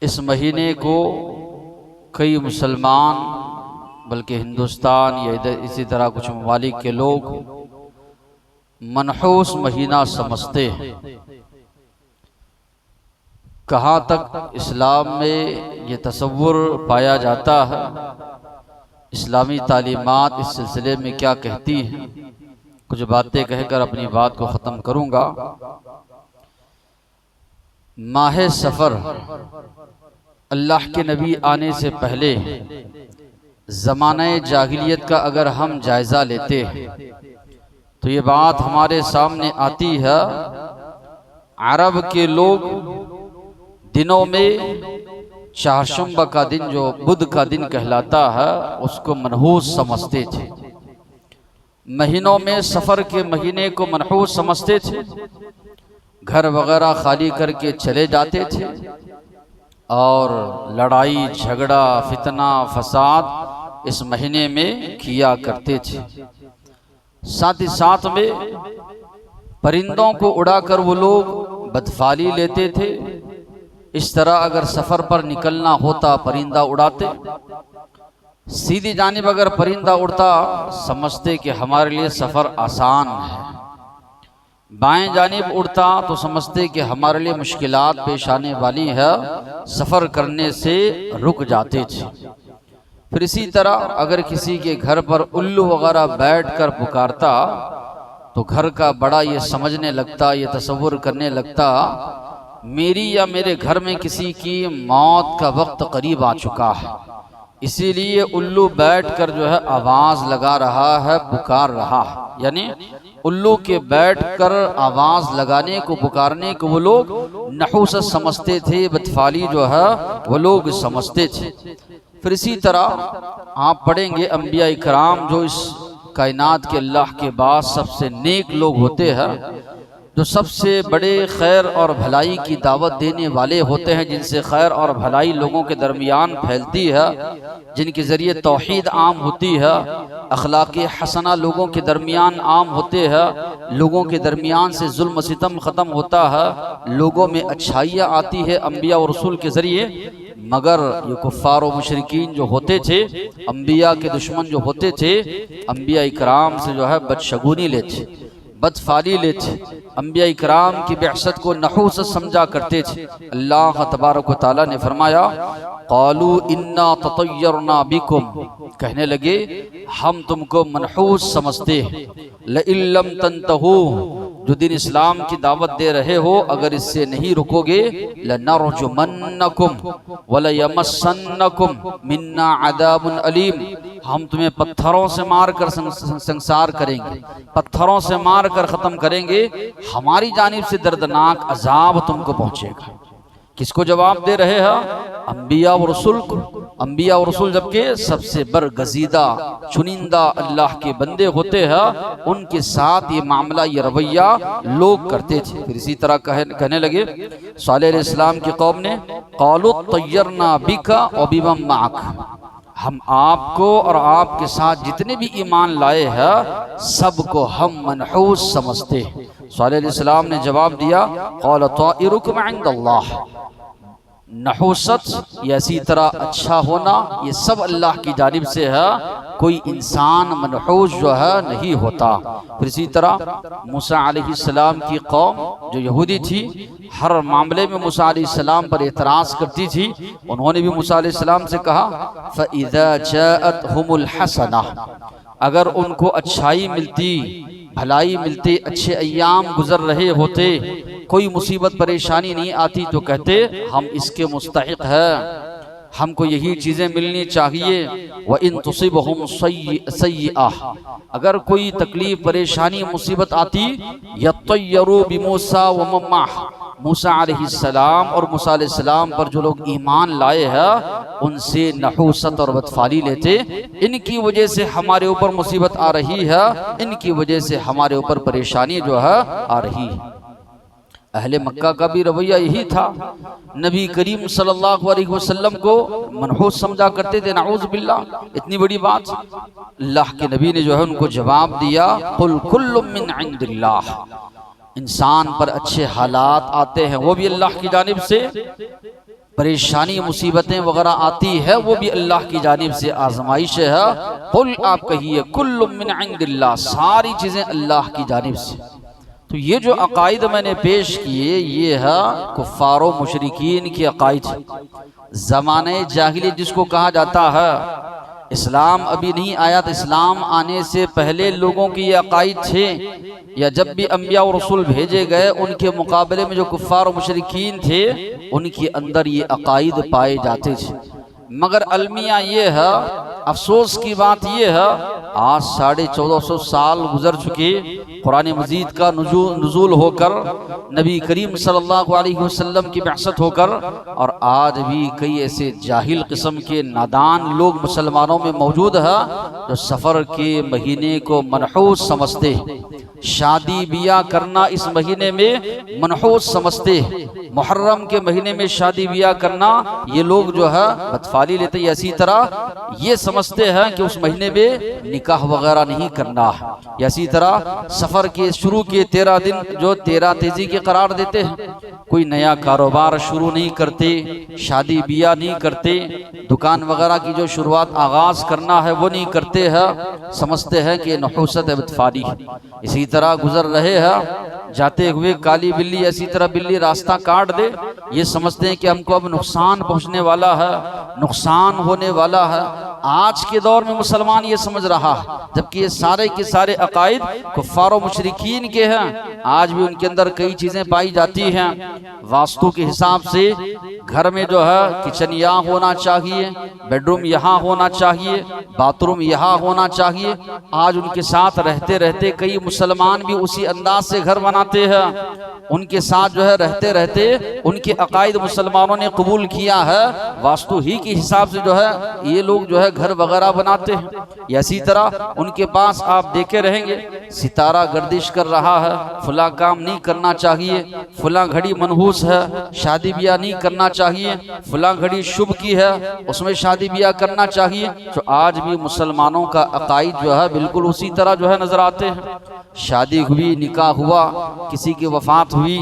इस महीने को कई मुसलमान बल्कि हिंदुस्तान या इधर इसी तरह कुछ ममालिक के लोग मनहूस महीना समझते हैं। कहाँ तक इस्लाम में ये तसव्वुर पाया जाता है, इस्लामी तालीमात इस सिलसिले में क्या कहती हैं, कुछ बातें कहकर अपनी बात को ख़त्म करूँगा। माह सफ़र अल्लाह के नबी आने से पहले ज़माने जाहिलियत का अगर हम जायज़ा लेते हैं तो ये बात हमारे सामने आती है। अरब के लोग दिनों में चारशंबा का दिन जो बुध का दिन कहलाता है उसको मनहूस समझते थे। महीनों में सफ़र के महीने को मनहूस समझते थे, घर वगैरह खाली करके चले जाते थे और लड़ाई झगड़ा फितना फसाद इस महीने में किया करते थे। साथ ही साथ में परिंदों को उड़ाकर वो लोग बदफाली लेते थे। इस तरह अगर सफ़र पर निकलना होता परिंदा उड़ाते, सीधी जानिब अगर परिंदा उड़ता समझते कि हमारे लिए सफ़र आसान है, बाएं जानिब उड़ता तो समझते कि हमारे लिए मुश्किलात पेश आने वाली है, सफ़र करने से रुक जाते थे। फिर इसी तरह अगर किसी के घर पर उल्लू वगैरह बैठकर पुकारता तो घर का बड़ा ये समझने लगता, ये तसव्वुर करने लगता मेरी या मेरे घर में किसी की मौत का वक्त करीब आ चुका है, इसीलिए उल्लू बैठकर जो है आवाज़ लगा रहा है, पुकार रहा है। यानी उल्लू के बैठकर आवाज़ लगाने को पुकारने को वो लोग नहूसत समझते थे, बदफाली जो है वो लोग समझते थे। फिर इसी तरह आप पढ़ेंगे अंबिया इकराम जो इस कायनात के अल्लाह के बाद सबसे नेक लोग होते हैं, जो सबसे बड़े खैर और भलाई की दावत देने वाले होते हैं, जिनसे खैर और भलाई लोगों के दरमियान फैलती है, जिनके ज़रिए तौहीद आम होती है, अखलाक़ हसना लोगों के दरमियान आम होते हैं, लोगों के दरमियान से जुल्म सितम ख़त्म होता है, लोगों में अच्छाइयाँ आती है अंबिया और रसूल के ज़रिए। मगर ये कुफ़ार और मुशरिकीन जो होते थे, अंबिया के दुश्मन जो होते थे, अंबिया इकराम से जो है बदशगुनी लेते, बदफाली लेते, अंबिया इकराम की बिअसत को नहूसत समझा करते थे। अल्लाह तबारक व तआला ने फरमाया क़ालू इन्ना ततय्यरना बिकुम, कहने लगे हम तुमको मनहूस समझते हैं। लइन लम तंतहू, जो दिन इस्लाम की दावत दे रहे हो अगर इससे नहीं रुकोगे, लनरजुमन्नकुम वलयमस्सन्नकुम मिन्ना अज़ाबुन अलीम, हम तुम्हें पत्थरों से मार कर संसार करेंगे, पत्थरों से मार कर ख़त्म करेंगे, हमारी जानिब से दर्दनाक अजाब तुमको पहुँचेगा। किसको जवाब दे रहे हैं? अंबिया और रसूल को। अंबिया और रसूल जबकि सबसे बरगजीदा चुनिंदा अल्लाह के बंदे होते हैं, उनके साथ ये मामला ये रवैया लोग करते थे। फिर इसी तरह कहने लगे सालेह अलैहिस्सलाम की कौम ने क़ालू तय्यरना बिका व बिमन मअक, हम आपको और आपके साथ जितने भी ईमान लाए हैं सबको हम मनहूस समझते हैं। सालेह अलैहिस्सलाम ने जवाब दिया क़ाल ताइरुकुम इंदल्लाह, नहूसत या इसी तरह अच्छा होना ये सब अल्लाह की जानिब से है, कोई इंसान मनहूस जो है नहीं होता। फिर इसी तरह मूसा अलैहिस्सलाम की कौम जो यहूदी थी, हर मामले में मूसा अलैहिस्सलाम पर एतराज़ करती थी। उन्होंने भी मूसा अलैहिस्सलाम से कहा फ़इज़ा जाअतहुमुल हसना, अगर उनको अच्छाई मिलती, भलाई मिलती, अच्छे अय्याम गुजर रहे होते, कोई मुसीबत परेशानी नहीं आती तो कहते हम इसके मुस्तहिक हैं, हमको यही चीज़ें मिलनी चाहिए। व इन तुसिबहुम सय्यअह, अगर कोई तकलीफ परेशानी मुसीबत आती, यतय्यरू बिमूसा व मम्माह, मूसा अलैहिस्सलाम और मूसा अलैहिस्सलाम पर जो लोग ईमान लाए हैं उनसे नहूसत और बदफाली लेते, इनकी वजह से हमारे ऊपर मुसीबत आ रही है, इनकी वजह से हमारे ऊपर परेशानी जो है आ रही है। अहले मक्का का भी रवैया यही था, नबी करीम सल्लल्लाहु अलैहि वसल्लम को मनहूस समझा करते थे। नाऊज़ बिल्लाह, इतनी बड़ी बात। अल्लाह के नबी ने जो है उनको जवाब दिया कुल कुल्लुम मिन इंदिल्लाह, इंसान पर अच्छे हालात आते हैं वो भी अल्लाह की जानिब से, परेशानी मुसीबतें वगैरह आती है वो भी अल्लाह की जानिब से आजमाइश है। कुल आप कहिए कुल्लु मिन इंदिल्लाह, सारी चीज़ें अल्लाह की जानिब से। तो ये जो अकायद मैंने पेश किए ये है कुफ्फारो मुशरिकीन के अकायद। ज़माने जाहिलियत जिसको कहा जाता है, इस्लाम अभी नहीं आया तो इस्लाम आने से पहले लोगों के ये अकायद थे, या जब भी अंबिया और रसूल भेजे गए उनके मुकाबले में जो कुफ्फार और मुशरिकीन थे उनके अंदर ये अकायद पाए जाते थे। मगर अलमिया ये है, अफसोस की बात ये है, आज 1450 साल गुजर चुके कुरान मजीद का नुज़ूल होकर, नबी करीम सल्लल्लाहु अलैहि वसल्लम की बिअसत होकर, और आज भी कई ऐसे जाहिल किस्म के नादान लोग मुसलमानों में मौजूद है जो सफ़र के महीने को मनहूस समझते, शादी बिया करना इस महीने में मनहूस समझते, मुहर्रम के महीने में शादी बिया करना ये लोग जो है बदफाली लेते। इसी तरह ये समझते हैं कि उस महीने में निकाह वगैरह नहीं करना है। इसी तरह सफ़र के शुरू के 13 दिन जो 13 तेजी के करार देते हैं, कोई नया कारोबार शुरू नहीं करते, शादी बिया नहीं करते, दुकान वगैरह की जो शुरुआत आगाज़ करना है वो नहीं करते हैं, समझते हैं कि नहूसत बदफाली। इसी तरह गुजर रहे हैं, जाते हुए काली बिल्ली ऐसी तरह बिल्ली रास्ता काट दे, ये समझते हैं कि हमको अब नुकसान पहुंचने वाला है, नुकसान होने वाला है। आज के दौर में मुसलमान ये समझ रहा है, जबकि ये सारे के सारे अकायद कुफ्फार और मुशरिकीन के हैं। आज भी उनके अंदर कई चीज़ें पाई जाती हैं। वास्तु के हिसाब से घर में जो है किचन यहाँ होना चाहिए, बेडरूम यहाँ होना चाहिए, बाथरूम यहाँ होना चाहिए। आज उनके साथ रहते रहते कई मुसलमान भी उसी अंदाज से घर बनाते हैं। उनके साथ जो है रहते रहते उनके अकायद मुसलमानों ने कबूल किया है, वास्तु ही के हिसाब से जो है ये लोग जो है घर वगैरह बनाते हैं। इसी तरह उनके पास आप देखे रहेंगे सितारा गर्दिश कर रहा है, फला काम नहीं करना चाहिए, फला घड़ी मनहूस है, शादी ब्याह नहीं करना चाहिए, फला घड़ी शुभ की है उसमें शादी ब्याह करना चाहिए। तो आज भी मुसलमानों का अकायद जो है बिल्कुल उसी तरह जो है नजर आते हैं। शादी हुई, निकाह हुआ, किसी की वफात हुई,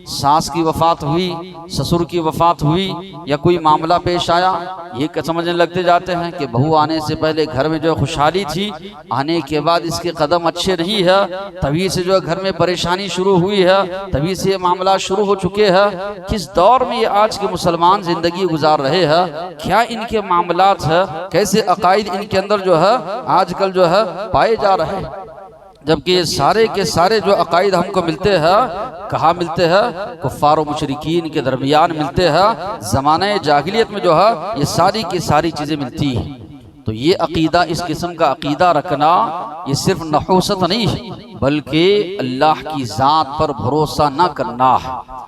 सास की वफात हुई, ससुर की वफात हुई, या कोई मामला पेश आया, ये समझने लगते जाते हैं कि बहू आने से पहले घर में जो खुशहाली थी, आने के बाद इसके कदम अच्छे नहीं है, तभी से जो घर में परेशानी शुरू हुई है, तभी से ये मामला शुरू हो चुके हैं। किस दौर में ये आज के मुसलमान जिंदगी गुजार रहे हैं, क्या इनके मामलात है, कैसे अकायद इनके अंदर जो है आजकल जो है पाए जा रहे हैं। जबकि ये सारे के सारे जो अकायद हमको मिलते हैं, कहाँ मिलते हैं? कुफ्फार और मुशरिकीन के दरमियान मिलते हैं। ज़माने जाहिलियत में जो है ये सारी की सारी चीज़ें मिलती हैं। तो ये अकीदा, इस किस्म का अकीदा रखना ये सिर्फ नहूसत नहीं है, बल्कि अल्लाह की ज़ात पर भरोसा न करना है।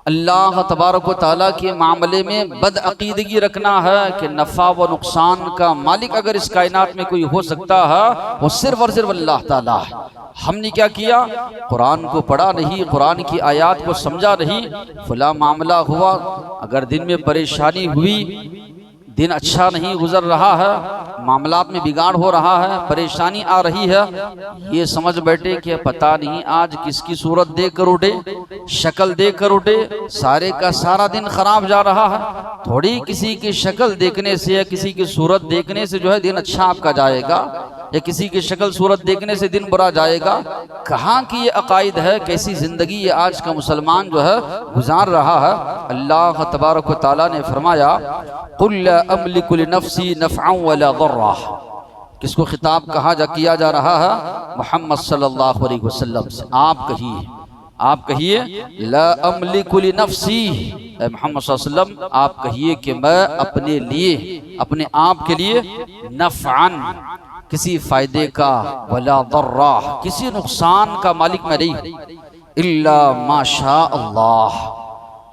अल्लाह तबारक व तआला के मामले में बदअकीदगी रखना है कि नफ़ा व नुकसान का मालिक अगर इस कायनात में कोई हो सकता है वो सिर्फ और सिर्फ अल्लाह ताला है। हमने क्या किया? कुरान को पढ़ा नहीं, कुरान की आयत को समझा नहीं, फला मामला हुआ, अगर दिन में परेशानी हुई, दिन अच्छा नहीं गुजर रहा है, मामलात में बिगाड़ हो रहा है, परेशानी आ रही है, ये समझ बैठे कि पता नहीं आज किसकी सूरत देख कर उठे, शक्ल देख कर उठे, सारे का सारा दिन खराब जा रहा है। थोड़ी किसी की शक्ल देखने से या किसी की सूरत देखने से जो है दिन अच्छा आपका जाएगा, या किसी की शक्ल सूरत देखने से दिन बुरा जाएगा। कहाँ की ये अकायद है, कैसी ज़िंदगी ये आज का मुसलमान जो है गुजार रहा है। अल्लाह तबारक व तआला ने फरमाया कुल ला अमलिकु लिनफ्सी नफ़अन वला दर्रा। किसको खिताब किया जा रहा है? मोहम्मद सल्लल्लाहु अलैहि वसल्लम से। आप कहिए ला अमलिकु लिनफ्सी, मोहम्मद सल्लल्लाहु अलैहि वसल्लम आप कहिए कि मैं अपने लिए, अपने आप के लिए, नफ़अन किसी फायदे का, वला दर्रा किसी नुकसान का मालिक मैं नहीं, इल्ला माशा अल्लाह,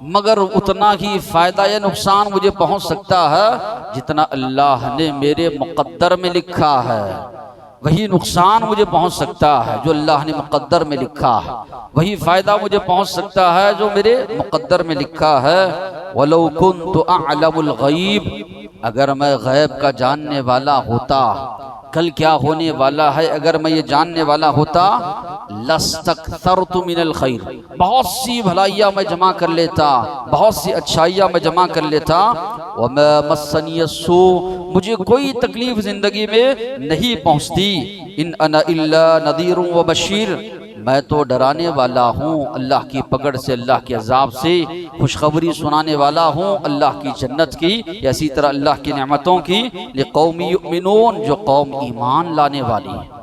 मगर उतना ही फायदा या नुकसान मुझे पहुंच सकता है जितना अल्लाह ने मेरे मुक़द्दर में लिखा है। वही नुकसान मुझे पहुंच सकता है जो अल्लाह ने मुक़द्दर में लिखा है, वही फायदा मुझे पहुंच सकता है जो मेरे मुक़द्दर में लिखा है। वलौ कुन्तु अअलमुल गैब, अगर मैं गैब का जानने वाला होता, कल क्या होने वाला है अगर मैं ये जानने वाला होता, लस्तक्सरतु मिनल खैर, बहुत सी भलाइयाँ मैं जमा कर लेता, बहुत सी अच्छाइयाँ मैं जमा कर लेता। वमा मस्सनी सू, मुझे कोई तकलीफ जिंदगी में नहीं पहुँचती। इन अना इल्ला नदीरुन व बशीर, मैं तो डराने वाला हूँ अल्लाह की पकड़ से, अल्लाह के अजाब से, खुशखबरी सुनाने वाला हूँ अल्लाह की जन्नत की, इसी तरह अल्लाह की नेमतों की। लिक़ौमी युमिनून, जो कौम ईमान लाने वाली है।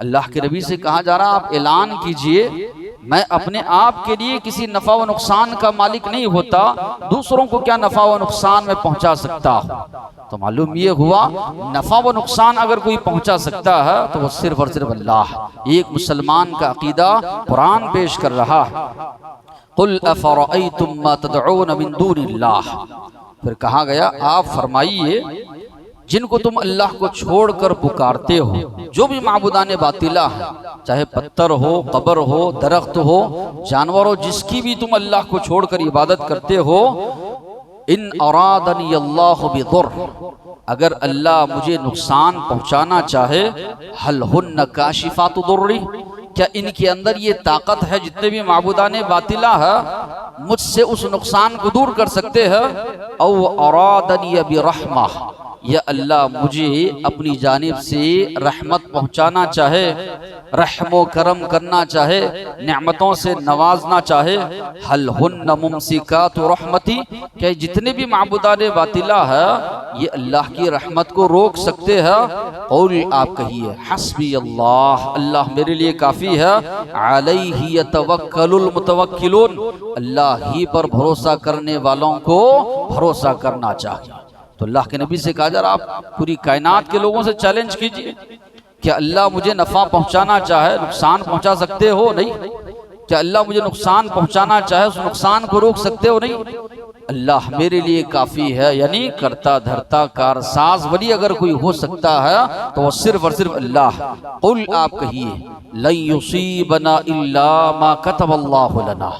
अल्लाह के नबी से कहा जा रहा, आप ऐलान कीजिए, मैं अपने आप के लिए किसी नफ़ा व नुकसान का मालिक नहीं होता, दूसरों को क्या नफ़ा व नुकसान में पहुंचा सकता हूँ। तो मालूम ये हुआ, नफ़ा व नुकसान अगर कोई पहुंचा सकता है तो वो सिर्फ और सिर्फ अल्लाह। एक मुसलमान का अकीदा कुरान पेश कर रहा है, कुल अफ़रअयतुम मा तदऊन मिन दूनिल्लाह। फिर कहा गया, आप फरमाइए, जिनको तुम अल्लाह को छोड़कर पुकारते हो, जो भी माबूदाने बातिला है, चाहे पत्थर हो, कब्र हो, दरख्त हो, जानवर हो, जिसकी भी तुम अल्लाह को छोड़कर इबादत करते हो, इन अरादनी अल्लाहु बिदुर्र, अगर अल्लाह मुझे नुकसान पहुंचाना चाहे, हल हुन्न काशिफातु दुर्री, क्या इनके अंदर ये ताकत है, जितने भी माबूदाने बातिला है, मुझसे उस नुकसान को दूर कर सकते हैं। औ अरादनी बिरहमा, या अल्लाह मुझे अपनी जानिब से रहमत पहुंचाना चाहे, रहमो करम करना चाहे, नेमतों से नवाजना चाहे, हल हुन्न मुमसिकातु रहमती, क्या जितने भी माबूदाने बातिला है ये अल्लाह की रहमत को रोक सकते हैं। और आप कहिए, हस्बी अल्लाह, अल्लाह मेरे लिए काफ़ी है, अलैहि यतवक्कलुल मुतवक्किलून, अल्लाह ही पर भरोसा करने वालों को भरोसा करना चाहिए। तो अल्लाह के नबी से कहा जा रहा, आप पूरी कायनात के लोगों से चैलेंज कीजिए, क्या अल्लाह मुझे नफ़ा पहुंचाना चाहे, नुकसान पहुंचा सकते हो? नहीं। क्या अल्लाह मुझे नुकसान पहुंचाना चाहे, उस नुकसान को रोक सकते हो? नहीं। अल्लाह मेरे लिए काफ़ी है, यानी करता धरता कारसाज वली अगर कोई हो सकता है तो वो सिर्फ और सिर्फ अल्लाह। कुल, आप कहिए, लन युसीबना इल्ला मा कतबल्लाहु लना,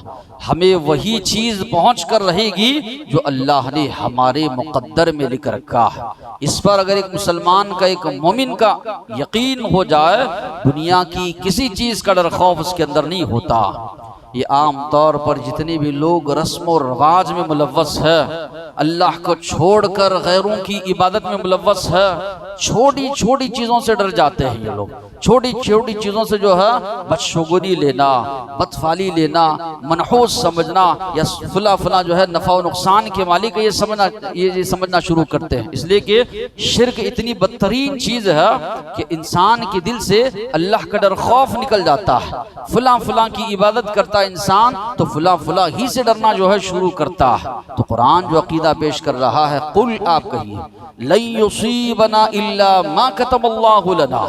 हमें वही चीज़ पहुँच कर रहेगी जो अल्लाह ने हमारे मुक़द्दर में लिख रखा है। इस पर अगर एक मुसलमान का, एक मोमिन का यकीन हो जाए, दुनिया की किसी चीज़ का डर खौफ उसके अंदर नहीं होता। ये आम तौर पर जितने भी लोग रस्म और रवाज में मुलव्वस है, अल्लाह को छोड़कर गैरों की इबादत में मुलव्वस है, छोटी छोटी चीज़ों से डर जाते हैं ये लोग। छोटी छोटी चीज़ों से जो है बदशुगुनी लेना, बदफाली लेना, मनहूस समझना, या फला फला जो है नफ़ा व नुकसान के मालिक है, ये समझना शुरू करते हैं। इसलिए कि शिर्क इतनी बदतरीन चीज़ है कि इंसान के दिल से अल्लाह का डर खौफ निकल जाता है। फला फला की इबादत करता इंसान तो फला फला ही से डरना जो है शुरू करता है। तो कुरान जो अकीदा पेश कर रहा है, कुल, आप कहिए, लन युसीबना इल्ला मा कतबल्लाहु लना,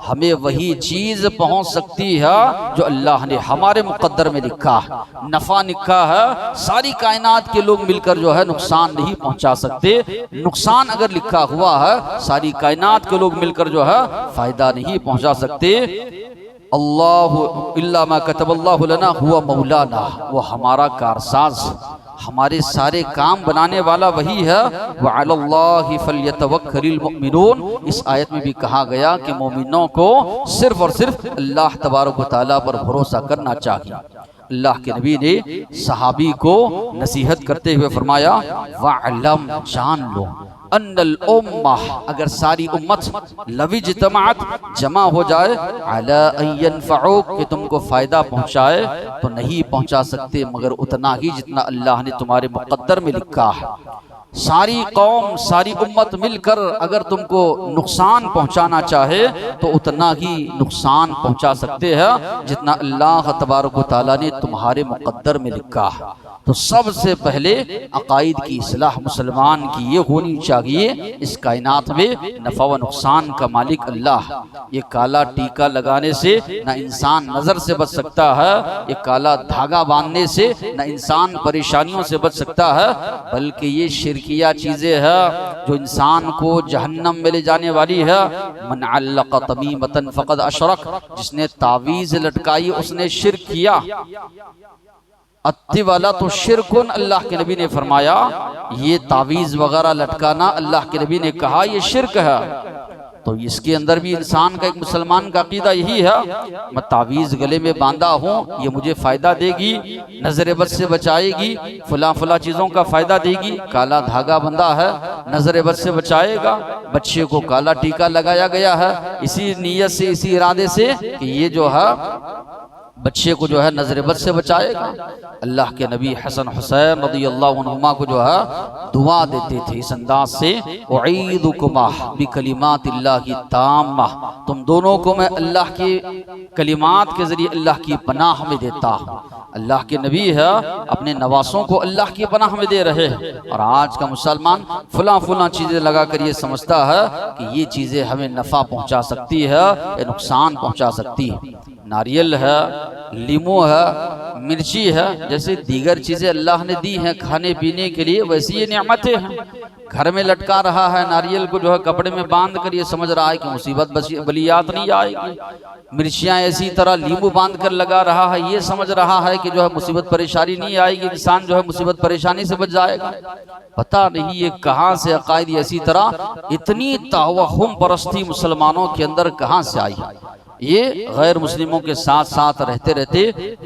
हमें वही चीज पहुंच सकती है जो अल्लाह ने हमारे मुकद्दर में लिखा है। नफा लिखा है, सारी कायनात के लोग मिलकर जो है नुकसान नहीं पहुंचा सकते। नुकसान अगर लिखा हुआ है, सारी कायनात के लोग मिलकर जो है फायदा नहीं पहुंचा सकते। अल्लाहु इल्ला मा कतबल्लाहु लना हुवा मौलाना, वो हमारा कारसाज, हमारे सारे काम बनाने वाला वही है। व अलल्लाहि फल्यतवक्कलिल मुमिनून, इस आयत में भी कहा गया कि मोमिनों को सिर्फ और सिर्फ अल्लाह तबारक व तआला पर भरोसा करना चाहिए। अल्लाह के नबी ने सहाबी को नसीहत करते हुए फरमाया, वअलम, जान लो, अन्नल उम्मह, अगर सारी उम्मत लविज्तमाअत, जमा हो जाए, अला अन यनफऊक, कि तुमको फ़ायदा पहुँचाए, तो नहीं पहुँचा सकते मगर उतना ही जितना अल्लाह ने तुम्हारे मुक़द्दर में लिखा है। सारी कौम, सारी उम्मत मिलकर अगर तुमको नुकसान पहुंचाना चाहे तो उतना ही नुकसान पहुंचा सकते हैं जितना अल्लाह तबारक व तआला ने तुम्हारे मुक़द्दर में लिखा है। तो सबसे पहले अकायद की इस्लाह मुसलमान की ये होनी चाहिए, इस कायनात में नफ़ा व नुकसान का मालिक अल्लाह। ये काला टीका लगाने से न इंसान नज़र से बच सकता है, ये काला धागा बांधने से न इंसान परेशानियों से बच सकता है, बल्कि ये शिरकिया चीज़ें हैं जो इंसान को जहन्नम में ले जाने वाली है। मन अल्लक़ तमीमतन फ़क़द अशरक, जिसने तावीज़ लटकाई उसने शिर्क किया। अत्ती वाला तो शिरकुन, अल्लाह के नबी ने फरमाया ये तावीज़ वगैरह लटकाना, अल्लाह के नबी ने कहा ये शिर्क है। तो इसके अंदर भी इंसान का, एक मुसलमान का अकीदा यही है, मैं तावीज़ गले में बांधा हूँ, ये मुझे फ़ायदा देगी, नज़र बद से बचाएगी, फला फला चीज़ों का फ़ायदा देगी। काला धागा बंधा है, नज़र बद से बचाएगा। बच्चे को काला टीका लगाया गया है इसी नीयत से, इसी इरादे से कि ये जो है बच्चे को जो है नजर बद से बचाएगा। अल्लाह के नबी हसन हुसैन रज़ियल्लाहु अन्हुमा को जो है दुआ देते थे इस अंदाज से, उईदुकुमा बिकलिमातिल्लाहि ताम्मा, तुम दोनों को मैं अल्लाह के कलिमात के जरिए अल्लाह की पनाह में देता हूँ। अल्लाह के नबी है, अपने नवासों को अल्लाह की पनाह में दे रहे हैं। और आज का मुसलमान फुला फुला चीज़ें लगा कर ये समझता है कि ये चीज़ें हमें नफ़ा पहुँचा सकती है या नुकसान पहुँचा सकती है। नारियल है, लीमू है, मिर्ची है, जैसे दीगर चीज़ें अल्लाह ने दी हैं खाने पीने के लिए, वैसी ये नेमतें हैं। घर में लटका रहा है नारियल को जो है कपड़े में बांध कर, ये समझ रहा है कि मुसीबत बलियात नहीं आएगी। मिर्चियाँ इसी तरह लीमू बांध कर लगा रहा है, ये समझ रहा है कि जो है मुसीबत परेशानी नहीं आएगी, इंसान जो है मुसीबत परेशानी से बच जाएगा। पता नहीं ये कहाँ से अकायद, इसी तरह इतनी तवहुम परस्ती मुसलमानों के अंदर कहाँ से आई। ये गैर मुस्लिमों के साथ साथ रहते रहते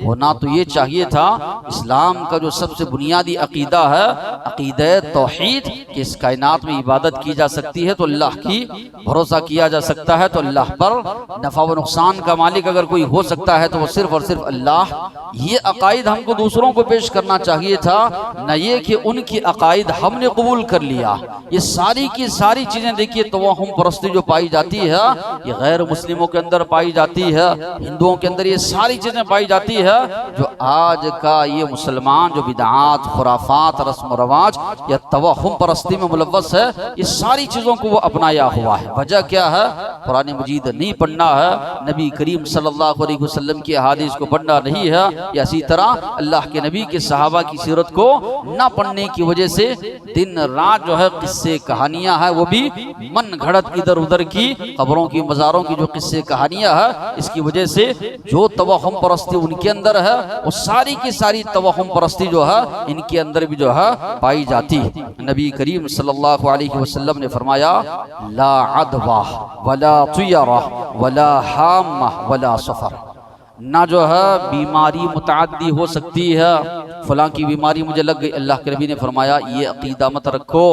होना तो ये चाहिए था। इस्लाम का जो सबसे बुनियादी अकीदा है, अकीदा तौहीद, कि इस कायनात में इबादत की जा सकती है तो अल्लाह की, भरोसा किया जा सकता है तो अल्लाह पर, नफ़ा व नुकसान का मालिक अगर कोई हो सकता है तो वो सिर्फ और सिर्फ अल्लाह। ये अकायद हमको दूसरों को पेश करना चाहिए था, न ये कि उनकी अकायद हमने कबूल कर लिया। ये सारी की सारी चीज़ें देखिए तवहुम परस्ती जो पाई जाती है, ये गैर मुस्लिमों के अंदर पाई जाती है, हिंदुओं के अंदर ये सारी चीजें पाई जाती है। जो आज का ये मुसलमान जो बिदआत, खुराफात, रस्म रवाज या तवहुम परस्ती में मुलव्वस है, ये सारी चीजों को वो अपनाया हुआ है। वजह क्या है? कुरान मजीद नहीं पढ़ना है, नबी करीम सल्लल्लाहु अलैहि वसल्लम की अहादीस को पढ़ना नहीं है, या इसी तरह अल्लाह के नबी के सहाबा की सीरत को न पढ़ने की वजह से दिन रात जो है किस्से कहानियां हैं, वो भी मन घड़त इधर उधर की, कब्रों की, मज़ारों की जो किस्से कहानियां है, इसकी वजह से जो तवहुम परस्ती उनके अंदर है, वो सारी की सारी तवहुम परस्ती जो है इनके अंदर भी जो है पाई जाती है। नबी करीम सल्लल्लाहु अलैहि वसल्लम ने फरमाया, ला अदवा वला तुयरा वला हामा वला सफर, ना जो है बीमारी मुतअद्दी हो सकती है, फलां की बीमारी मुझे लग गई, अल्लाह के नबी ने फरमाया ये अकीदा मत रखो।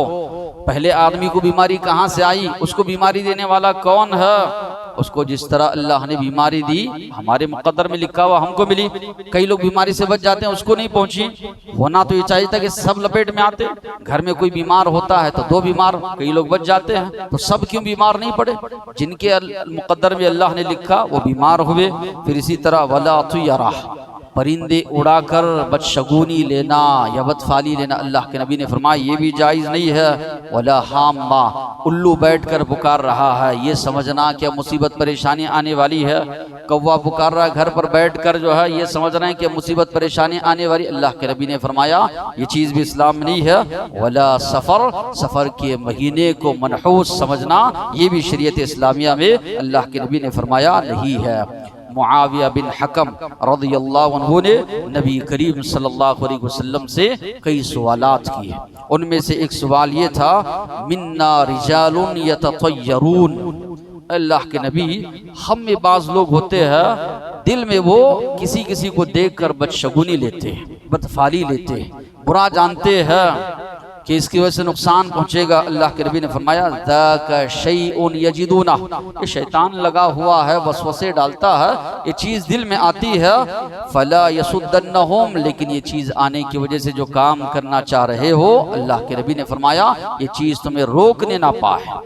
पहले आदमी को बीमारी कहाँ से आई? उसको बीमारी देने वाला कौन है? उसको जिस तरह अल्लाह ने बीमारी दी, हमारे मुकद्दर में लिखा हुआ हमको मिली। कई लोग बीमारी से बच जाते हैं, उसको नहीं पहुंची। होना तो ये चाहिए था कि सब लपेट में आते। घर में कोई बीमार होता है तो दो बीमार, कई लोग बच जाते हैं, तो सब क्यों बीमार नहीं पड़े? जिनके मुकद्दर में अल्लाह ने लिखा वो बीमार हुए। फिर इसी तरह वला तुयरा, परिंदे उड़ाकर बदशगुनी लेना या बदफाली लेना, अल्लाह के नबी ने फरमाया ये भी जायज़ नहीं है। वला हाम्मा, उल्लू बैठकर पुकार रहा है, ये समझना क्या मुसीबत परेशानी आने वाली है। कौवा पुकार रहा है घर पर बैठकर जो है, ये समझ रहे हैं कि मुसीबत परेशानी आने वाली। अल्लाह के नबी ने फरमाया ये चीज़ भी इस्लाम में नहीं है। वला सफ़र, सफ़र के महीने को मनहूस समझना, ये भी शरीयत इस्लामिया में अल्लाह के नबी ने फरमाया नहीं है। मुआविया बिन हकम रज़ियल्लाहु अन्हु ने नबी करीम सल्लल्लाहु अलैहि वसल्लम से कई सवालात किए। उनमें से एक सवाल ये था, मिन्ना रिजालुन यततयरून, अल्लाह के नबी हम में बाज़ लोग होते हैं दिल में वो किसी किसी को देखकर बदशगुनी लेते हैं, बदफाली लेते हैं, बुरा जानते हैं कि इसकी वजह से नुकसान पहुंचेगा। अल्लाह के नबी ने फरमाया ज़ाका शैउन यजिदूना, ये शैतान लगा हुआ है, वसवसे डालता है, ये चीज़ दिल में आती है। फला यसुद्दन्नहुम, लेकिन ये चीज़ आने की वजह से जो काम करना चाह रहे हो, अल्लाह के नबी ने फरमाया ये चीज़ तुम्हें रोकने ना पाए।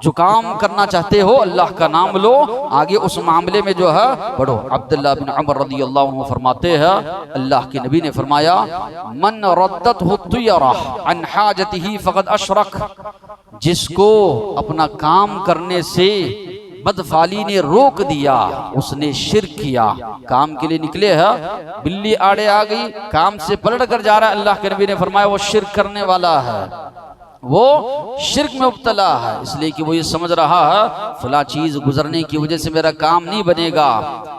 जो काम करना चाहते हो अल्लाह का नाम लो, आगे उस मामले में जो है बढ़ो। अब्दुल्लाह बिन उमर रज़ियल्लाहु अन्हु फरमाते हैं, अल्लाह के नबी ने फरमाया मन रद्दतहु तुयरा अन हाजतिही फक़द अशरक, जिसको अपना काम करने से बदफाली ने रोक दिया उसने शिर्क किया। काम के लिए निकले हैं, बिल्ली आड़े आ गई, काम से पलट कर जा रहा है, अल्लाह के नबी ने फरमाया वो शिर्क करने वाला है। वो शिर्क में मुब्तला है, इसलिए कि वो ये समझ रहा है फला चीज गुजरने की वजह से मेरा काम नहीं बनेगा।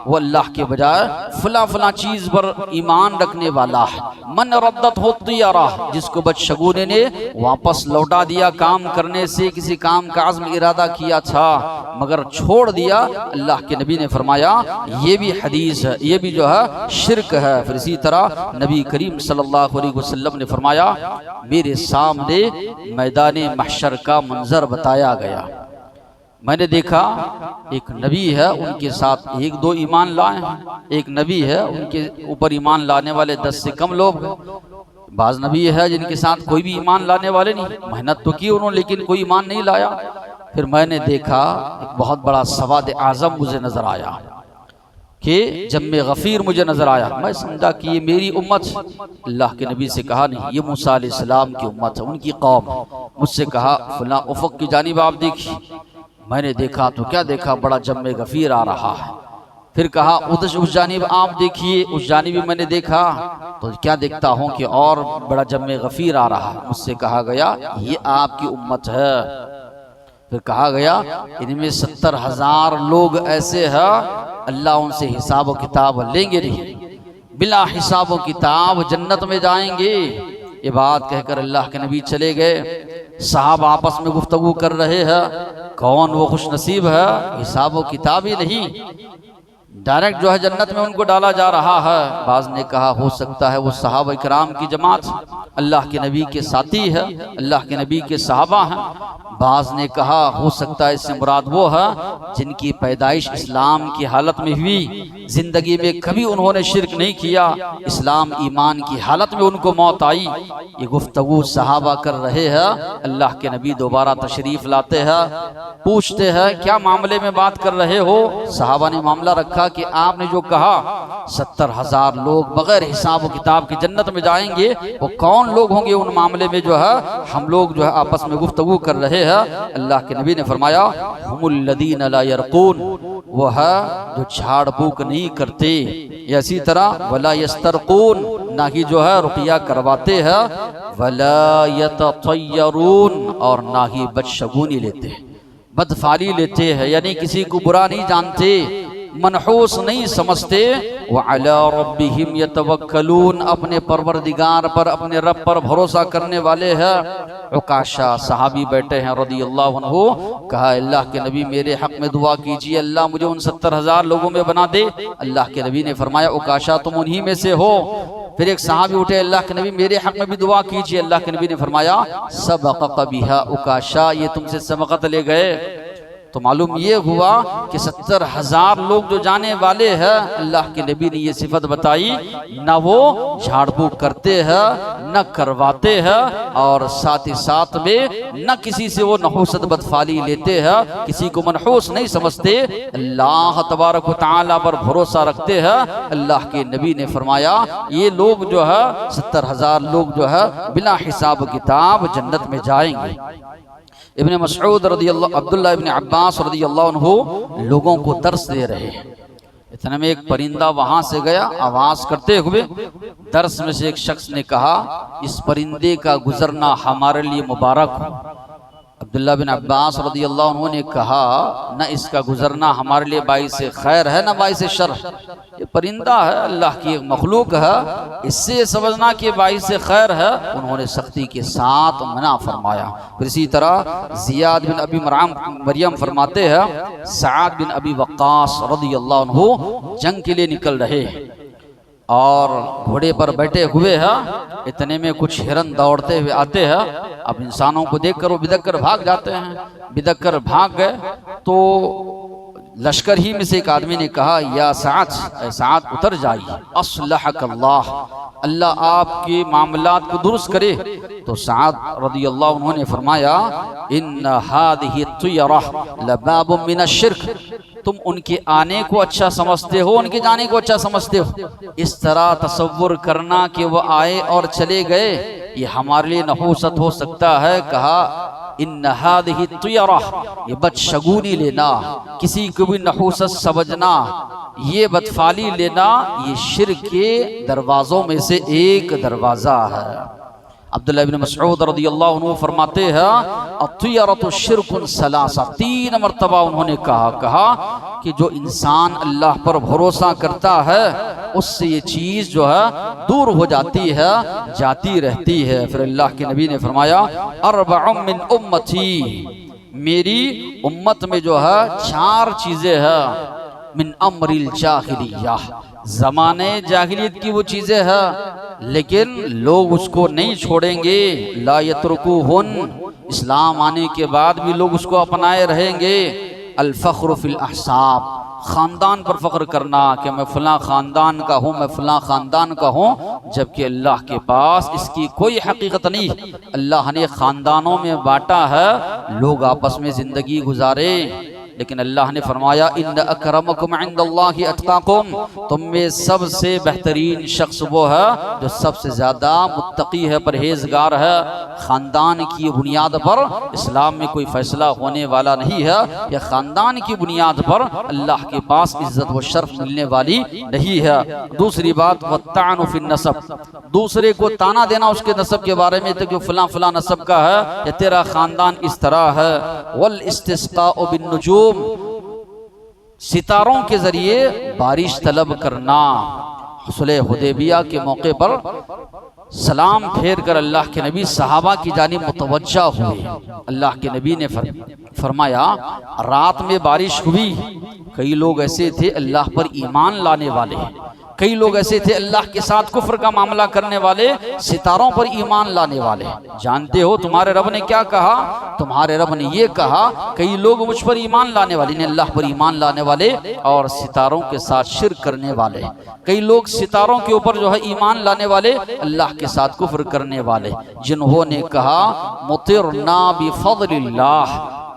वो अल्लाह के बजाय फला फला चीज पर ईमान रखने वाला है। मन रद्दत होती आ रहा, जिसको बदशगुने ने वापस लौटा दिया काम करने से, किसी काम का आज़्म इरादा किया था मगर छोड़ दिया। अल्लाह के नबी ने फरमाया ये भी हदीस है, ये भी जो है शिर्क है। फिर इसी तरह नबी करीम सल्लल्लाहु अलैहि वसल्लम ने फरमाया मेरे सामने मैदाने महशर का मंजर बताया गया। मैंने देखा एक नबी है, उनके साथ एक दो ईमान लाए हैं, एक नबी है उनके ऊपर ईमान लाने वाले 10 से कम लोग। बाज नबी है जिनके साथ कोई भी ईमान लाने वाले नहीं, मेहनत तो की उन्होंने लेकिन कोई ईमान नहीं लाया। फिर मैंने देखा एक बहुत बड़ा सवाद आज़म मुझे नजर आया कि जम्मे गफ़ीर मुझे नजर आया। मैं समझा कि ये मेरी उम्मत। अल्लाह के नबी से कहा नहीं, ये मूसा अलैहिस्सलाम की उम्मत है, उनकी कौम। मुझसे कहा फला उफ़क़ की जानिब आप देखिए। मैंने देखा तो क्या देखा, बड़ा जम्मे गफ़ीर आ रहा है। फिर कहा उस जानिब आप देखिए, उस जानिब भी मैंने देखा तो क्या देखता हूँ कि और बड़ा जम्मे गफ़ीर आ रहा है। मुझसे कहा गया ये आपकी उम्मत है। फिर कहा गया इनमें 70,000 लोग ऐसे हैं अल्लाह उनसे हिसाब व किताब लेंगे नहीं, बिला हिसाब व किताब जन्नत में जाएंगे। ये बात कहकर अल्लाह के नबी चले गए। साहब आपस में गुफ्तगू कर रहे हैं कौन वो खुश नसीब है, हिसाब व किताब ही नहीं, डायरेक्ट जो है जन्नत में उनको डाला जा रहा है। बाज ने कहा हो सकता है वो सहाबा इकराम की जमात अल्लाह के नबी के साथी है, अल्लाह के नबी के सहाबा हैं। बाज ने कहा हो सकता है इससे मुराद वो है जिनकी पैदाइश इस्लाम की हालत में हुई, जिंदगी में कभी उन्होंने शिर्क नहीं किया, इस्लाम ईमान की हालत में उनको मौत आई। ये गुफ्तगू सहाबा कर रहे हैं। अल्लाह के नबी दोबारा तशरीफ लाते हैं, पूछते हैं क्या मामले में बात कर रहे हो। सहाबा ने मामला रखा कि आपने जो कहा 70,000 लोग बगैर हिसाब किताब की जन्नत में जाएंगे, वो कौन लोग होंगे, उन मामले में जो है हम लोग जो है आपस में गुफ्तगू कर रहे हैं। अल्लाह के नबी ने फरमाया हुमुल्लदीन ला यरकून, वो है जो झाड़ फूक नहीं करते, इसी तरह वला यस्तरकून, ना ही जो है रुकिया करवाते हैं, वला यततयरून, और ना ही बदशगुनी लेते हैं, बदफाली लेते हैं, यानी किसी को बुरा नहीं जानते, मनहूस नहीं समझते। व अला रब्बिहिम यतवक्कलून, अपने परवरदिगार पर, अपने रब पर भरोसा करने वाले हैं। उकाशा सहाबी बैठे हैं रदियल्लाहु अन्हु, कहा अल्लाह के नबी मेरे हक में दुआ कीजिए, अल्लाह मुझे उन 70,000 लोगों में बना दे। अल्लाह के नबी ने फरमाया उकाशा तुम उन्हीं में से हो। फिर एक सहाबी उठे, अल्लाह के नबी मेरे हक में भी दुआ कीजिए। अल्लाह के नबी ने फरमाया सबक़ बिहा उकाशा, ये तुमसे सबक़त ले गए। तो मालूम ये हुआ कि 70,000 लोग जो जाने वाले हैं, अल्लाह के नबी ने ये सिफत बताई, न वो झाड़ फूक करते हैं न करवाते हैं, और साथ ही साथ में न किसी से वो नहूसत बदफाली लेते हैं, किसी को मनहूस नहीं समझते, अल्लाह तबारक व तआला पर भरोसा रखते हैं। अल्लाह के नबी ने फरमाया ये लोग जो है 70,000 लोग जो है बिना हिसाब किताब जन्नत में जाएंगे। इब्ने मसऊद रदियल्लाहु, अब्दुल्लाह इब्ने अब्बास रदियल्लाहु अन्हु लोगों को दर्स दे रहे हैं। इतने में एक परिंदा वहां से गया आवाज करते हुए। दर्स में से एक शख्स ने कहा इस परिंदे का गुजरना हमारे लिए मुबारक हो। अब्दुल्लाह बिन अब्बास रदियल्लाहु अन्हु ने कहा न इसका गुजरना हमारे लिए बाइस खैर है न बाइस शर। ये परिंदा है, अल्लाह की एक मखलूक है, इससे समझना कि बाइस खैर है। उन्होंने सख्ती के साथ मना फरमाया। फिर इसी तरह जियाद बिन अबी मरियम फरमाते हैं सआद बिन अबी वक्कास रदियल्लाहु अन्हु जंग के लिए निकल रहे और घोड़े पर बैठे हुए हैं। इतने में कुछ हिरन दौड़ते हुए आते हैं। अब इंसानों को देखकर वो बिदक कर भाग जाते हैं। बिदक कर भाग गए तो लश्कर ही में से एक आदमी ने कहा या साद उतर जाइए, अस्लहकल्लाह, अल्लाह आपके मामलात को दुरुस्त करे। तो साद रदियल्लाहु अन्हु ने फरमाया इन्न हादिही तुयरा लबाबुम मिनश्शिर्क, तुम उनके आने को अच्छा समझते हो, उनके जाने को अच्छा समझते हो। इस तरह तसव्वुर करना कि वो आए और चले गए ये हमारे लिए नहूसत हो सकता है। कहा इन्न हादिही तुयरा, ये बदशगुनी लेना, किसी को भी नहूसत समझना, ये बदफाली लेना, ये शिर्क के दरवाजों में से एक दरवाजा है। अब्दुल्लाह इब्न मसऊद रज़ियल्लाहु अन्हु फरमाते हैं अत्तियरतु शिरकुन सलासा, 3 मरतबा उन्होंने कहा कि जो इंसान अल्लाह पर भरोसा करता है उससे ये चीज़ जो है दूर हो जाती है, जाती रहती है। फिर अल्लाह के नबी ने फरमाया अर्बअुम मिन उम्मती, मेरी उम्मत में जो है 4 चीज़ें हैं, मिन अमरिल जाहिलिया, ज़माने जाहिलियत की वो चीज़ें हैं लेकिन लोग उसको नहीं छोड़ेंगे। ला यतरुकुहुन, इस्लाम आने के बाद भी लोग उसको अपनाए रहेंगे। अल फ़ख्रु फ़िल अहसाब, ख़ानदान पर फ़ख्र करना कि मैं फ़लाँ ख़ानदान का हूँ, मैं फ़लाँ ख़ानदान का हूँ, जबकि अल्लाह के पास इसकी कोई हकीकत नहीं। अल्लाह ने ख़ानदानों में बांटा है, लोग आपस में ज़िंदगी गुजारे, लेकिन अल्लाह ने फरमाया इन्न अकरमकुम इंदल्लाहि अत्काकुम, तुम में सबसे बेहतरीन शख्स वो है जो सबसे ज़्यादा मुत्तकी है, परहेजगार है। ख़ानदान की बुनियाद पर इस्लाम में कोई फ़ैसला होने वाला नहीं है, या ख़ानदान की बुनियाद पर अल्लाह के पास इज़्ज़त व शर्फ मिलने वाली नहीं है। दूसरी बात वत्तानु फिन नसब, दूसरे को ताना देना उसके नसब के बारे में, तो कि फ़लाँ फ़लाँ नसब का है या तेरा ख़ानदान इस तरह है। वल इस्तिस्क़ाउ बिन नुजूम, सितारों के जरिए बारिश तलब करना। सुलह हुदैबिया के मौके पर सलाम फेर कर अल्लाह के नबी सहाबा की जानिब मुतवज्जा हुए। अल्लाह के नबी ने फरमाया रात में बारिश हुई, कई लोग ऐसे थे अल्लाह पर ईमान लाने वाले, कई लोग ऐसे थे अल्लाह के साथ कुफ्र का मामला करने वाले, सितारों पर ईमान लाने वाले। जानते हो तुम्हारे रब ने क्या कहा? तुम्हारे रब ने ये कहा कई लोग मुझ पर ईमान लाने वाले ने, अल्लाह पर ईमान लाने वाले और सितारों के साथ शिर्क करने वाले, कई लोग सितारों के ऊपर जो है ईमान लाने वाले, अल्लाह के साथ कुफ्र करने वाले, जिन्होंने कहा मुतिरना बिफज़लिल्लाह,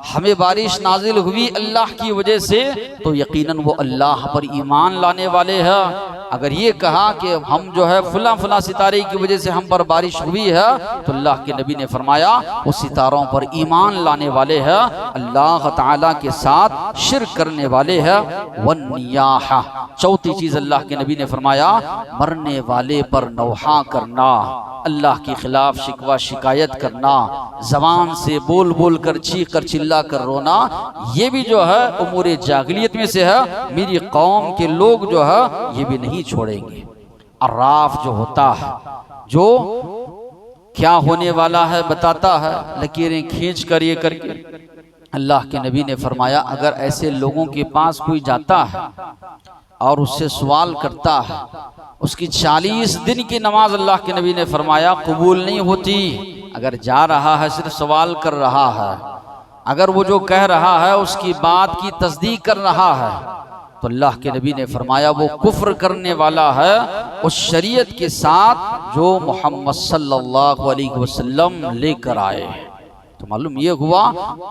हमें बारिश नाजिल हुई अल्लाह की वजह से, तो यकीनन वो अल्लाह पर ईमान लाने वाले हैं। अगर ये कहा कि हम जो है फलां फलां सितारे की वजह से हम पर बारिश हुई है, तो अल्लाह के नबी ने फरमाया वो सितारों पर ईमान लाने वाले हैं, अल्लाह ताला के साथ शिर्क करने वाले हैं। वन्नियाहा, चौथी चीज़ अल्लाह के नबी ने फरमाया मरने वाले पर नौहा करना, अल्लाह के खिलाफ शिकवा शिकायत करना, जबान से बोल बोल कर चीख कर चिल्ला कर रोना, ये भी जो है उमूरे जाहिलियत में से है। मेरी कौम के लोग जो है ये भी नहीं छोड़ेंगे। अर्राफ जो होता है, जो क्या होने वाला है बताता है, लकीरें खींच कर ये करके, अल्लाह के नबी ने फरमाया अगर ऐसे लोगों के पास कोई जाता है और उससे सवाल करता है, उसकी 40 दिन की नमाज अल्लाह के नबी ने फरमाया कबूल नहीं होती। अगर जा रहा है सिर्फ सवाल कर रहा है, अगर वो जो कह रहा है उसकी बात की तस्दीक कर रहा है, तो अल्लाह के नबी ने फरमाया वो कुफ्र करने वाला है उस शरीयत के साथ जो मोहम्मद सल्लल्लाहु अलैहि वसल्लम लेकर आए। तो मालूम ये हुआ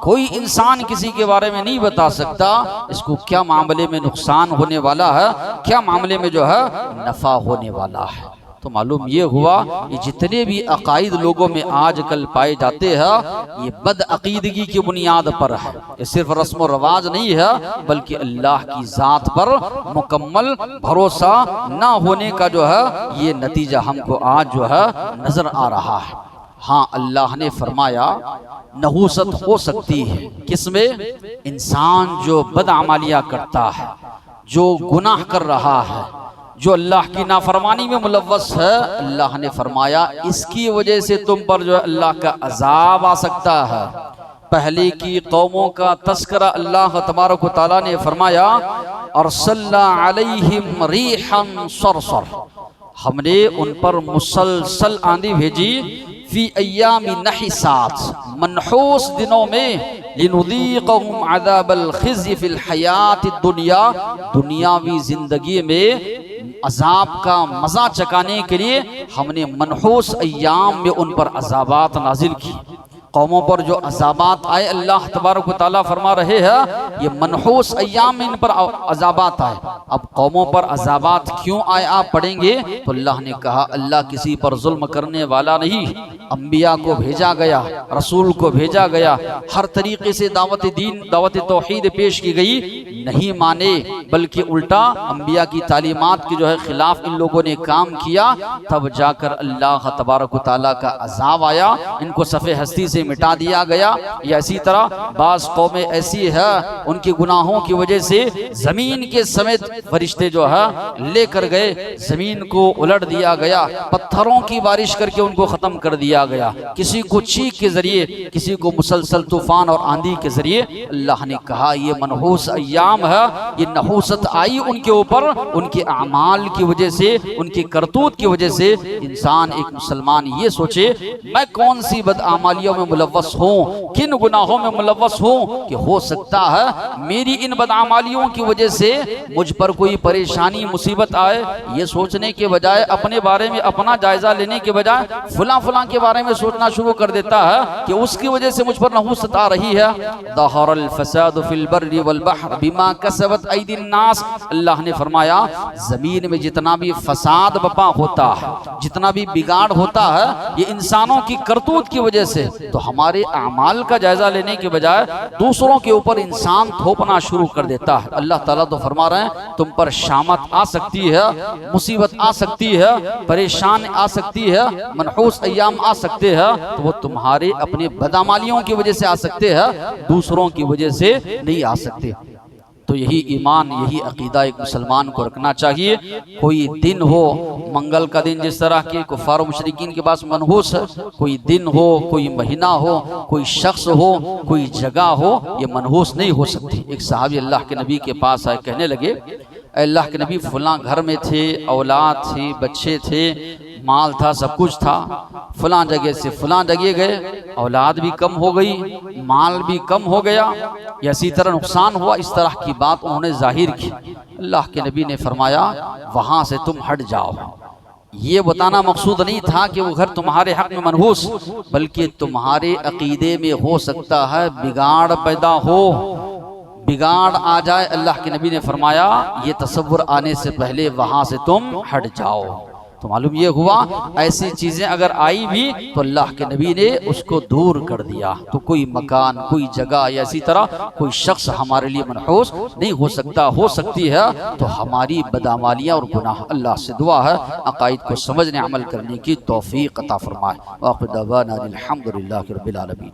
कोई इंसान किसी के बारे में नहीं बता सकता इसको क्या मामले में नुकसान होने वाला है, क्या मामले में जो है नफा होने वाला है। तो मालूम ये हुआ ये जितने भी अकायद लोगों में आजकल पाए जाते हैं ये बदअकीदगी की बुनियाद पर है। ये सिर्फ रस्म व रवाज नहीं है बल्कि अल्लाह की ज़ात पर मुकम्मल भरोसा ना होने का जो है ये नतीजा हमको आज जो है नजर आ रहा है। हाँ, अल्लाह ने फरमाया नहूसत हो सकती है किसमें? इंसान जो बदअमालियाँ करता है, जो गुनाह कर रहा है, जो अल्लाह की नाफरमानी में मुलव्वस है, अल्लाह ने फरमाया इसकी वजह से तुम पर जो अल्लाह का अजाब आ सकता है। पहले की कौमों का तस्करा अल्लाह तबारक व तआला ने फरमाया अरसलना अलैहिम रीहन सरसर, हमने उन पर मुसलसल आंधी भेजी फी अय्यामी नहिसात, मनहूस दिनों में, लिनुज़ीक़हुम अज़ाबल खिज़्य फिल हयातिद दुनिया, दुनियावी जिंदगी में अजाब का मजा चकाने के लिए हमने मनहूस अय्याम में उन पर अजाबात नाजिल की। कौमों पर जो अजाबात आए अल्लाह तबारक व तआला फरमा रहे हैं ये मनहूस अय्याम में इन पर अजाबात आए। अब कौमों पर अजाबात क्यों आए आप पढ़ेंगे तो अल्लाह ने कहा अल्लाह किसी पर जुल्म करने वाला नहीं, अंबिया को भेजा गया, रसूल को भेजा गया, हर तरीके से दावत दीन दावत तौहीद पेश की गई, नहीं माने, बल्कि उल्टा अंबिया की तालीमात के जो है खिलाफ इन लोगों ने काम किया, तब जाकर अल्लाह तबारक व तआला का अज़ाब आया, इनको सफ़े हस्ती से मिटा दिया गया। या इसी तरह बाज़ कौमें ऐसी है, उनके गुनाहों की वजह से ज़मीन के समेत फरिश्ते जो है लेकर गए, ज़मीन को उलट दिया गया, पत्थरों की बारिश करके उनको ख़त्म कर दिया गया, किसी को चीख के ज़रिए, किसी को मुसलसल तूफ़ान और आंधी के ज़रिए। अल्लाह ने कहा ये मनहूस अय्याम है, ये नहूसत आई उनके ऊपर, उनके अमाल की वजह से, उनकी करतूत की वजह से। इंसान, एक मुसलमान ये सोचे मैं कौन सी बदआमालियों में मुलव्वस हूँ, किन गुनाहों में मुलव्वस हूँ, कि हो सकता है मेरी इन बदआमालियों की वजह से मुझ पर कोई परेशानी मुसीबत आए। ये सोचने के बजाय, अपने बारे में अपना जायजा लेने के बजाय फुला फुला के बारे में सोचना शुरू कर देता है कि उसकी वजह से मुझ पर नहूसत आ रही है। ज़हरल फसाद फिल बर्रि वल बहर बिमा कसबत ऐदिन नास। अल्लाह ने फरमाया जमीन में जितना भी फसाद बपा होता है, जितना भी बिगाड़ होता है, ये इंसानों की करतूत की वजह से। तो हमारे अमाल का जायजा लेने के बजाय दूसरों के ऊपर इंसान थोपना शुरू कर देता है। अल्लाह ताला तो फरमा रहे हैं तुम पर शामत आ सकती है, मुसीबत आ सकती है, परेशान आ सकती है, मनहूस अय्याम आ सकते हैं, तो वो तुम्हारे अपने बदअमालियों की वजह से आ सकते हैं, दूसरों की वजह से नहीं आ सकते। तो यही ईमान, यही अकीदा एक मुसलमान को रखना चाहिए। कोई दिन हो, मंगल का दिन जिस तरह के कुफार और मुशरिकीन के पास मनहूस है, कोई दिन हो, कोई महीना हो, कोई शख्स हो, कोई जगह हो, ये मनहूस नहीं हो सकती। एक सहाबी अल्लाह के नबी के पास आए, कहने लगे अल्लाह के नबी फलां घर में थे, औलाद थी, बच्चे थे, माल था, सब कुछ था, फलां जगह से फलां जगह गए, औलाद भी कम हो गई, माल भी कम हो गया, या इसी तरह नुकसान हुआ। इस तरह की बात उन्होंने जाहिर की। अल्लाह के नबी ने फरमाया वहाँ से तुम हट जाओ। ये बताना मकसूद नहीं था कि वो घर तुम्हारे हक में मनहूस, बल्कि तुम्हारे अकीदे में हो सकता है बिगाड़ पैदा हो, बिगाड़ आ जाए। अल्लाह के नबी ने फरमाया ये तसव्वुर आने से पहले वहाँ से तुम हट जाओ। तो मालूम ये हुआ ऐसी चीज़ें अगर आई भी तो अल्लाह के नबी ने उसको दूर कर दिया। तो कोई मकान, कोई जगह या इसी तरह कोई शख्स हमारे लिए मनहूस नहीं हो सकता। हो सकती है तो हमारी बदअमालियाँ और गुनाह। अल्लाह से दुआ है अकायद को समझने, अमल करने की तौफीक अता फरमाए। वाक़िअ दअवाना अनिल हम्दुलिल्लाहि रब्बिल आलमीन।